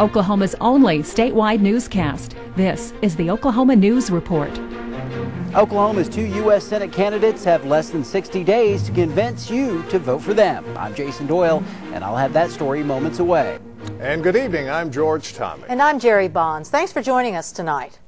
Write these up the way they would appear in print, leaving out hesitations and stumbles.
Oklahoma's only statewide newscast. This is the Oklahoma News Report. Oklahoma's 2 U.S. Senate candidates have less than 60 days to convince you to vote for them. I'm Jason Doyle, and I'll have that story moments away. And good evening, I'm George Tommy. And I'm Jerry Bonds. Thanks for joining us tonight.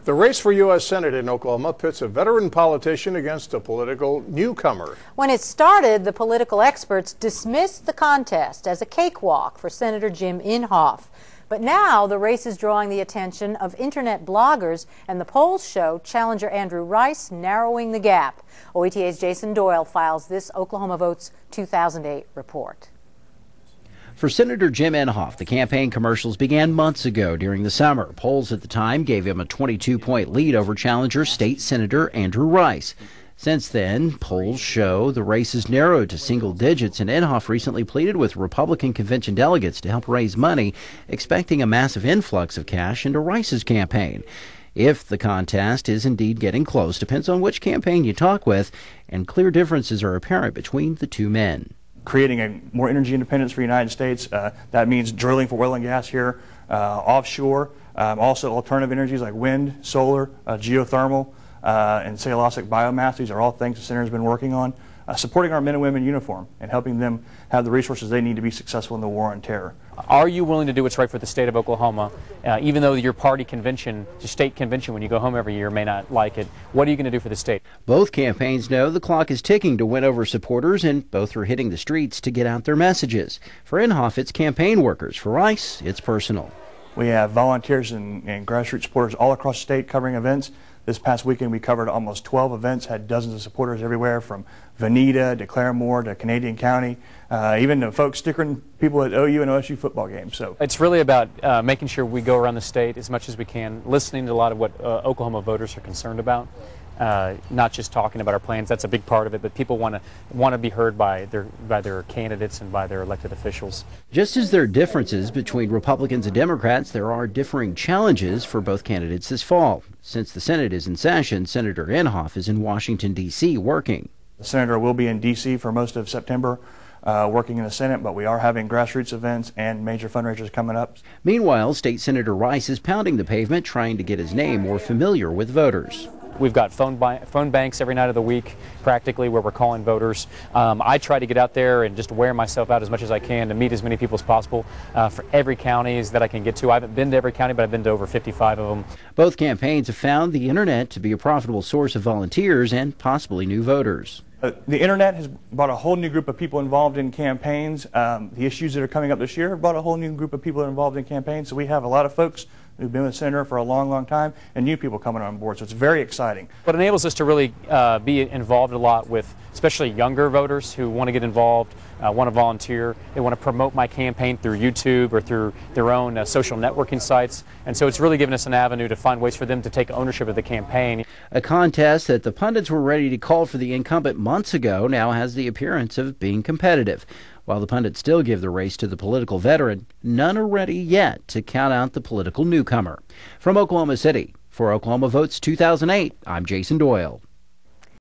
The race for U.S. Senate in Oklahoma pits a veteran politician against a political newcomer. When it started, the political experts dismissed the contest as a cakewalk for Senator Jim Inhofe. But now the race is drawing the attention of internet bloggers, and the polls show challenger Andrew Rice narrowing the gap. OETA's Jason Doyle files this Oklahoma Votes 2008 report. For Senator Jim Inhofe, the campaign commercials began months ago during the summer. Polls at the time gave him a 22-point lead over challenger State Senator Andrew Rice. Since then, polls show the race has narrowed to single digits, and Inhofe recently pleaded with Republican convention delegates to help raise money, expecting a massive influx of cash into Rice's campaign. If the contest is indeed getting close depends on which campaign you talk with, and clear differences are apparent between the two men. Creating a more energy independence for the United States. That means drilling for oil and gas here, offshore, also alternative energies like wind, solar, geothermal, and cellulosic biomass. These are all things the Senator's been working on. Supporting our men and women in uniform and helping them have the resources they need to be successful in the war on terror. Are you willing to do what's right for the state of Oklahoma, even though your party convention, your state convention when you go home every year may not like it? What are you going to do for the state? Both campaigns know the clock is ticking to win over supporters, and both are hitting the streets to get out their messages. For Inhofe, it's campaign workers. For Rice, it's personal. We have volunteers and grassroots supporters all across the state covering events. This past weekend we covered almost 12 events, had dozens of supporters everywhere from Veneta to Claremore to Canadian County, even to folks stickering people at OU and OSU football games. So it's really about making sure we go around the state as much as we can, listening to a lot of what Oklahoma voters are concerned about. Not just talking about our plans, that's a big part of it, but people want to be heard by their candidates and by their elected officials. Just as there are differences between Republicans and Democrats, there are differing challenges for both candidates this fall. Since the Senate is in session, Senator Inhofe is in Washington, D.C. working. The Senator will be in D.C. for most of September. Working in the Senate, but we are having grassroots events and major fundraisers coming up. Meanwhile, State Senator Rice is pounding the pavement trying to get his name more familiar with voters. We've got phone banks every night of the week, practically, where we're calling voters. I try to get out there and just wear myself out as much as I can to meet as many people as possible for every county that I can get to. I haven't been to every county, but I've been to over 55 of them. Both campaigns have found the internet to be a profitable source of volunteers and possibly new voters. The internet has brought a whole new group of people involved in campaigns. The issues that are coming up this year have brought a whole new group of people involved in campaigns. So we have a lot of folks who've been with the Senator for a long, long time, and new people coming on board. So it's very exciting. What enables us to really be involved a lot with especially younger voters who want to get involved, want to volunteer. They want to promote my campaign through YouTube or through their own social networking sites. And so it's really given us an avenue to find ways for them to take ownership of the campaign. A contest that the pundits were ready to call for the incumbent months ago now has the appearance of being competitive. While the pundits still give the race to the political veteran, none are ready yet to count out the political newcomer. From Oklahoma City, for Oklahoma Votes 2008, I'm Jason Doyle.